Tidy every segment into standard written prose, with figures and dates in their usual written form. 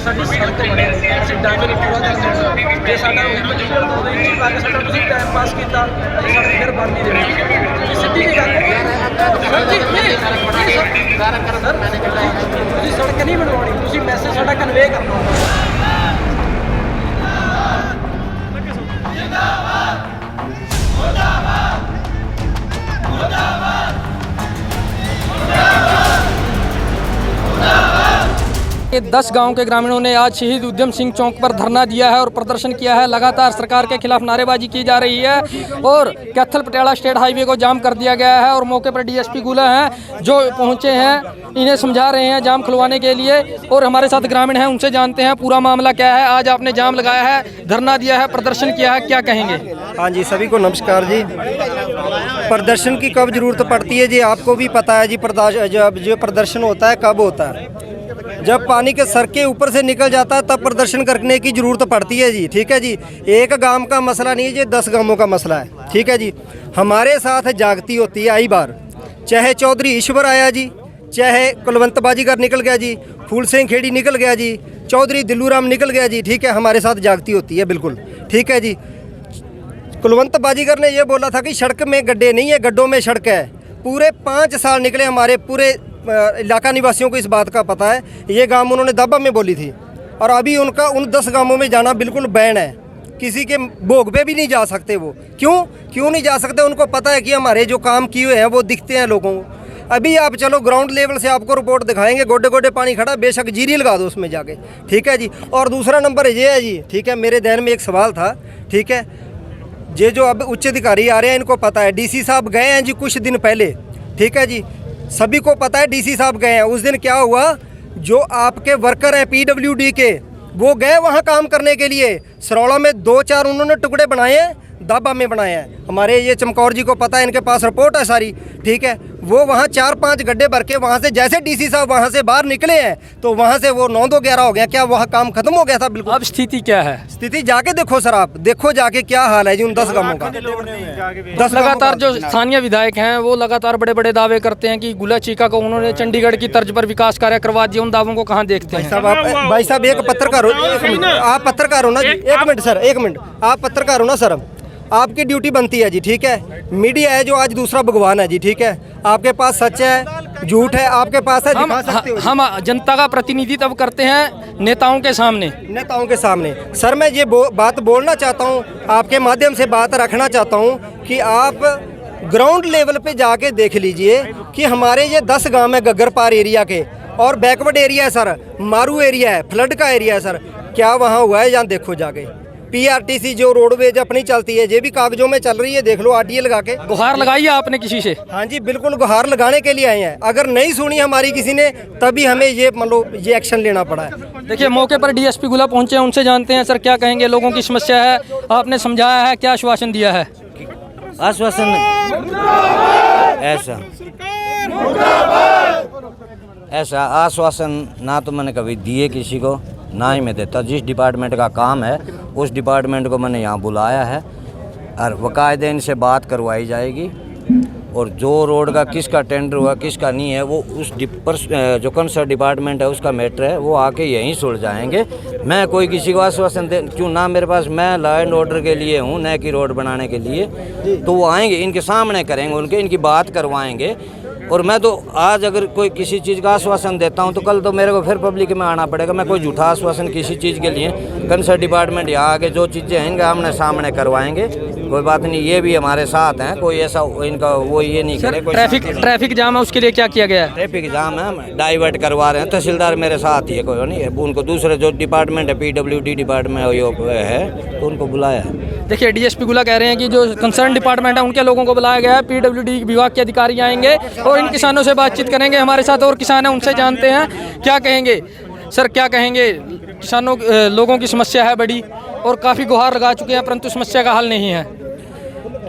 ਸਾਡੀ ਸੜਕ ਬਣੇ ਅਸੀਂ ਡੰਗ ਨਹੀਂ ਪੂਰਾ ਕਰ ਸਕਦੇ ਜੇ ਸਾਡਾ ਉਹੀ ਮਜਬੂਰ ਹੋ ਗਈ ਜੀ ਬਾਕੀ ਸਾਡਾ ਤੁਸੀਂ ਟਾਈਮ ਪਾਸ ਕੀਤਾ ਅਸੀਂ ਸੜਕ ਫਿਰ ਬਣ ਨਹੀਂ ਦੇਣੀ ਸਿੱਧੀ ਜੀ ਗੱਲ ਸਰ ਜੀ ਤੁਸੀਂ ਸੜਕ ਨਹੀਂ ਬਣਵਾਉਣੀ ਤੁਸੀਂ ਮੈਸੇਜ ਸਾਡਾ ਕਨਵੇ ਕਰਨਾ ये 10 गांव के ग्रामीणों ने आज शहीद उद्यम सिंह चौक पर धरना दिया है और प्रदर्शन किया है। लगातार सरकार के खिलाफ नारेबाजी की जा रही है और कैथल पटियाला स्टेट हाईवे को जाम कर दिया गया है और मौके पर डीएसपी गुला हैं जो पहुंचे हैं, इन्हें समझा रहे हैं जाम खुलवाने के लिए। और हमारे साथ ग्रामीण हैं, उनसे जानते हैं पूरा मामला क्या है। आज आपने जाम लगाया है, धरना दिया है, प्रदर्शन किया है, क्या कहेंगे? हाँ जी, सभी को नमस्कार जी। प्रदर्शन की कब ज़रूरत पड़ती है जी, आपको भी पता है जी। जो प्रदर्शन होता है कब होता है, जब पानी के सर के ऊपर से निकल जाता है तब प्रदर्शन करने की ज़रूरत पड़ती है जी। ठीक है जी, एक गांव का मसला नहीं है, ये 10 गांवों का मसला है। ठीक है जी, हमारे साथ जागती होती है आई बार, चाहे चौधरी ईश्वर आया जी, चाहे कुलवंत बाजीगर निकल गया जी, फूल सिंह खेड़ी निकल गया जी, चौधरी दिल्लूराम निकल गया जी। ठीक है, हमारे साथ जागती होती है बिल्कुल। ठीक है जी, कुलवंत बाजीगर ने यह बोला था कि सड़क में गड्ढे नहीं है, गड्ढों में सड़क है। पूरे 5 साल निकले, हमारे पूरे इलाका निवासियों को इस बात का पता है। ये गांव उन्होंने दाबा में बोली थी और अभी उनका उन 10 गांवों में जाना बिल्कुल बैन है। किसी के भोग पे भी नहीं जा सकते वो। क्यों नहीं जा सकते? उनको पता है कि हमारे जो काम किए हुए हैं वो दिखते हैं लोगों को। अभी आप चलो ग्राउंड लेवल से आपको रिपोर्ट दिखाएंगे, गोडे गोडे पानी खड़ा, बेशक जीरी लगा दो उसमें जाके। ठीक है जी, और दूसरा नंबर ये है जी, ठीक है, मेरे ध्यान में एक सवाल था। ठीक है, ये जो अब उच्च अधिकारी आ रहे हैं इनको पता है, डीसी साहब गए हैं जी कुछ दिन पहले। ठीक है जी, सभी को पता है डीसी साहब गए हैं। उस दिन क्या हुआ, जो आपके वर्कर हैं पीडब्ल्यूडी के, वो गए वहाँ काम करने के लिए। सरोड़ा में 2-4 उन्होंने टुकड़े बनाए हैं, दाबा में बनाए हैं। हमारे ये चमकौर जी को पता है, इनके पास रिपोर्ट है सारी। ठीक है, वो वहाँ 4-5 गड्ढे भर के वहाँ से जैसे डीसी साहब वहाँ से बाहर निकले हैं तो वहाँ से वो 9-2-11 हो गया। क्या वहाँ काम खत्म हो गया था? बिल्कुल। अब स्थिति क्या है? स्थिति जाके देखो सर, आप देखो जाके क्या हाल है जी उन 10 गांवों का। 10 लगातार जो स्थानीय विधायक हैं वो लगातार बड़े बड़े दावे करते हैं कि गुला चीका को उन्होंने चंडीगढ़ की तर्ज पर विकास कार्य करवा दिया। उन दावों को कहाँ देखते हैं? भाई साहब एक पत्रकार हो, आप पत्रकार हो ना जी, 1 मिनट सर, 1 मिनट, आप पत्रकार हो ना सर, आपकी ड्यूटी बनती है जी। ठीक है, मीडिया है जो आज दूसरा भगवान है जी। ठीक है, आपके पास सच है झूठ है आपके पास है, दिखा सकते हो। हम जनता का प्रतिनिधित्व करते हैं नेताओं के सामने। सर मैं ये बात बोलना चाहता हूँ, आपके माध्यम से बात रखना चाहता हूँ कि आप ग्राउंड लेवल पे जाके देख लीजिए कि हमारे ये 10 गांव है गग्गरपार एरिया के, और बैकवर्ड एरिया है सर, मारू एरिया है, फ्लड का एरिया है सर। क्या वहाँ हुआ है? यहाँ देखो जाके। पीआरटीसी जो रोडवेज अपनी चलती है ये भी कागजों में चल रही है, देख लो आरटीए लगा के। गुहार लगाई है आपने किसी से? हाँ जी बिल्कुल, गुहार लगाने के लिए आए हैं। अगर नहीं सुनी हमारी किसी ने तभी हमें ये मतलब ये एक्शन लेना पड़ा है। देखिए मौके पर डीएसपी गुला पहुंचे हैं, उनसे जानते हैं सर क्या कहेंगे। लोगों की समस्या है, आपने समझाया है, क्या आश्वासन दिया है? आश्वासन ऐसा आश्वासन ना तो मैंने कभी दिए किसी को, ना ही मैं देता। जिस डिपार्टमेंट का काम है उस डिपार्टमेंट को मैंने यहाँ बुलाया है और बाकायदे इनसे बात करवाई जाएगी। और जो रोड का किसका टेंडर हुआ किसका नहीं है वो उस जो कंसर्न डिपार्टमेंट है उसका मैटर है, वो आके यहीं सुलझ जाएंगे। मैं कोई किसी को आश्वासन दे क्यों ना, मेरे पास मैं लॉ एंड ऑर्डर के लिए हूँ, नए की रोड बनाने के लिए। तो वो आएंगे, इनके सामने करेंगे, उनके इनकी बात करवाएंगे। और मैं तो आज अगर कोई किसी चीज़ का आश्वासन देता हूं तो कल तो मेरे को फिर पब्लिक में आना पड़ेगा। मैं कोई झूठा आश्वासन किसी चीज़ के लिए, कंसर्न डिपार्टमेंट यहाँ आके जो चीज़ें हैं इनका हमने सामने करवाएंगे। कोई बात नहीं, ये भी हमारे साथ हैं, कोई ऐसा इनका वो ये नहीं करे। ट्रैफिक जाम है, उसके लिए क्या किया गया है? ट्रैफिक जाम है, हम डाइवर्ट करवा रहे हैं। तहसीलदार मेरे साथ ही है, कोई नहीं है, उनको दूसरे जो डिपार्टमेंट है पीडब्ल्यूडी डिपार्टमेंट है तो उनको बुलाया है। देखिए डीएसपी गुला कह रहे हैं कि जो कंसर्न डिपार्टमेंट है उनके लोगों को बुलाया गया है, पीडब्ल्यूडी विभाग के अधिकारी आएंगे और इन किसानों से बातचीत करेंगे। हमारे साथ और किसान हैं, उनसे जानते हैं क्या कहेंगे। सर क्या कहेंगे? किसानों लोगों की समस्या है बड़ी और काफ़ी गुहार लगा चुके हैं परंतु समस्या का हल नहीं है।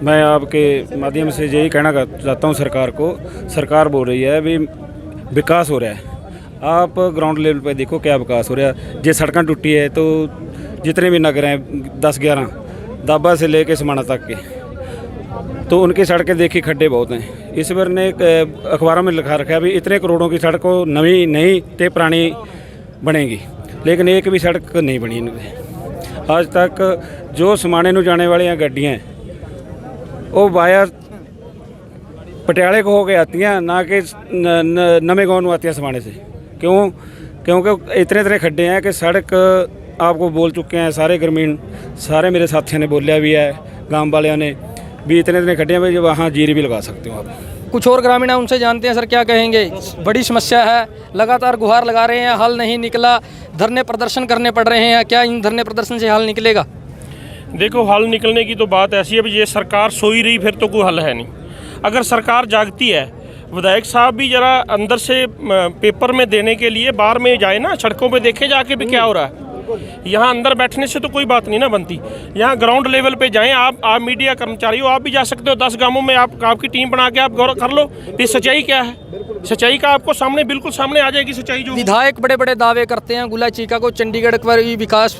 मैं आपके माध्यम से यही कहना चाहता हूँ सरकार को। सरकार बोल रही है भी विकास हो रहा है, आप ग्राउंड लेवल पे देखो क्या विकास हो रहा है। जे सड़कें टूटी है तो जितने भी नगर हैं 10-11 दाबा से लेके समाना तक के, तो उनकी सड़कें देखी खड्डे बहुत हैं। इस बार ने अखबारों में लिखा रखा है भी इतने करोड़ों की सड़क को नवी नहीं ते पुरानी बनेगी, लेकिन एक भी सड़क नहीं बनी इनके आज तक। जो समाने ਨੂੰ जाने वाली ਗੱਡੀਆਂ वो वाया पटियाले को होके आती हैं, ना कि नवे गाँव ਨੂੰ आती हैं समाने से। क्यों? क्योंकि इतने खड्डे हैं कि सड़क आपको बोल चुके हैं सारे ग्रामीण, सारे मेरे साथियों ने बोलिया भी है, गांव वालियों ने भी इतने खड्डे हैं भाई, वहाँ जीरी भी लगा सकते हो आप। कुछ और ग्रामीण हैं, उनसे जानते हैं। सर क्या कहेंगे? बड़ी समस्या है, लगातार गुहार लगा रहे हैं, हल नहीं निकला, धरने प्रदर्शन करने पड़ रहे हैं। क्या इन धरने प्रदर्शन से हल निकलेगा? देखो, हल निकलने की तो बात ऐसी है भी ये सरकार सोई रही फिर तो कोई हल है नहीं। अगर सरकार जागती है, विधायक साहब भी ज़रा अंदर से पेपर में देने के लिए बाहर में जाए ना, सड़कों पे देखे जाके भी क्या हो रहा है। यहाँ अंदर बैठने से तो कोई बात नहीं ना बनती, यहाँ ग्राउंड लेवल पे जाएं। आप मीडिया कर्मचारी हो, आप भी जा सकते हो 10 गांवों में, आपकी टीम बना के आप गौर कर लो ये सच्चाई क्या है। सच्चाई का आपको सामने बिल्कुल सामने आ जाएगी सच्चाई। जो विधायक बड़े बड़े दावे करते हैं, गुला चीका को चंडीगढ़ पर विकास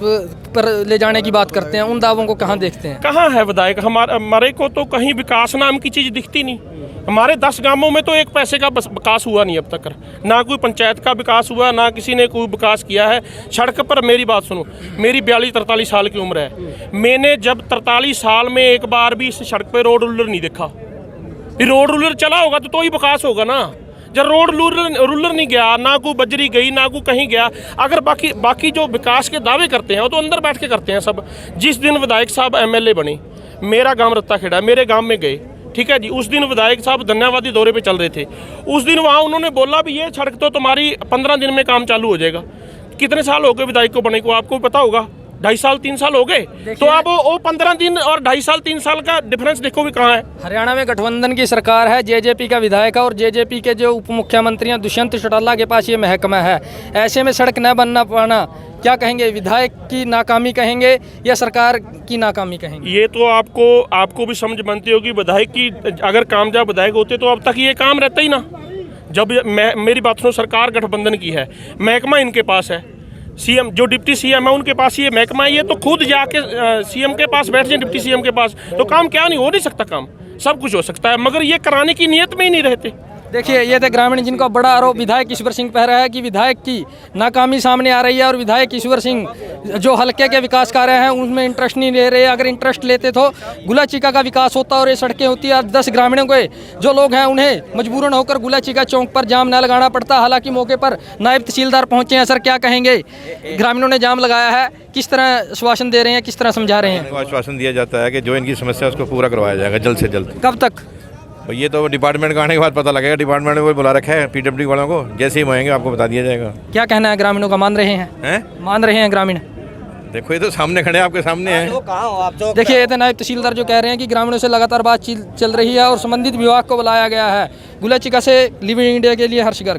पर ले जाने की बात करते हैं, उन दावों को कहाँ देखते हैं? कहाँ है विधायक? हमारे को तो कहीं विकास नाम की चीज़ दिखती नहीं। हमारे 10 गांवों में तो एक पैसे का विकास हुआ नहीं अब तक, ना कोई पंचायत का विकास हुआ, ना किसी ने कोई विकास किया है। सड़क पर मेरी बात सुनो, मेरी 42-43 साल की उम्र है, मैंने जब 43 साल में एक बार भी इस सड़क पे रोड रूलर नहीं देखा। रोड रूलर चला होगा तो ही विकास होगा ना। जब रोड रूलर नहीं गया, ना कोई बजरी गई, ना कोई कहीं गया। अगर बाकी जो विकास के दावे करते हैं वो तो अंदर बैठ के करते हैं सब। जिस दिन विधायक साहब MLA बने, मेरा गाँव रत्ता खेड़ा, मेरे गाँव में गए, ठीक है जी, उस दिन विधायक साहब धन्यवादी दौरे पे चल रहे थे। उस दिन वहाँ उन्होंने बोला भी ये सड़क तो तुम्हारी 15 दिन में काम चालू हो जाएगा। कितने साल हो गए विधायक को बने को, आपको पता होगा? 2.5 साल 3 साल हो गए। तो आप वो 15 दिन और 2.5 साल 3 साल का डिफरेंस देखो भी कहाँ है। हरियाणा में गठबंधन की सरकार है, JJP का विधायक है और JJP के जो उप मुख्यमंत्री हैं दुष्यंत चौटाला के पास ये महकमा है। ऐसे में सड़क न बनना पाना, क्या कहेंगे? विधायक की नाकामी कहेंगे या सरकार की नाकामी कहेंगे? ये तो आपको भी समझ बनती होगी। विधायक की अगर कामयाब विधायक होते तो अब तक ये काम रहता ही ना। जब मेरी बात सुनो, सरकार गठबंधन की है, महकमा इनके पास है, CM जो डिप्टी CM है उनके पास ये महकमा है। ये तो खुद जाके CM के पास बैठ जाए, डिप्टी CM के पास, तो काम क्या नहीं हो नहीं सकता? काम सब कुछ हो सकता है, मगर ये कराने की नीयत में ही नहीं रहते। देखिए, ये थे ग्रामीण जिनका बड़ा आरोप विधायक ईश्वर सिंह पर है कि विधायक की नाकामी सामने आ रही है और विधायक ईश्वर सिंह जो हल्के के विकास कार्य हैं उनमें इंटरेस्ट नहीं ले रहे। अगर इंटरेस्ट लेते तो गुला चीका का विकास होता और ये सड़कें होती। आज 10 ग्रामीणों के जो लोग हैं उन्हें मजबूरन होकर गुला चीका चौक पर जाम न लगाना पड़ता। हालांकि मौके पर नायब तहसीलदार पहुंचे हैं। सर क्या कहेंगे? ग्रामीणों ने जाम लगाया है, किस तरह आश्वासन दे रहे हैं, किस तरह समझा रहे हैं? आश्वासन दिया जाता है कि जो इनकी समस्या है उसको पूरा करवाया जाएगा जल्द से जल्द। कब तक? ये तो डिपार्टमेंट का आने के बाद पता लगेगा। डिपार्टमेंट ने वो बुला रखा है PWD वालों को, जैसे ही आएंगे आपको बता दिया जाएगा। क्या कहना है ग्रामीणों का? मान रहे हैं? मान रहे हैं ग्रामीण? देखो ये तो सामने खड़े हैं, आपके सामने हैं। देखिए, ये तो नायब तहसीलदार जो कह रहे हैं कि ग्रामीणों से लगातार बातचीत चल रही है और संबंधित विभाग को बुलाया गया है। गुला चीका से लिविंग इंडिया के लिए हर्ष गर्ग।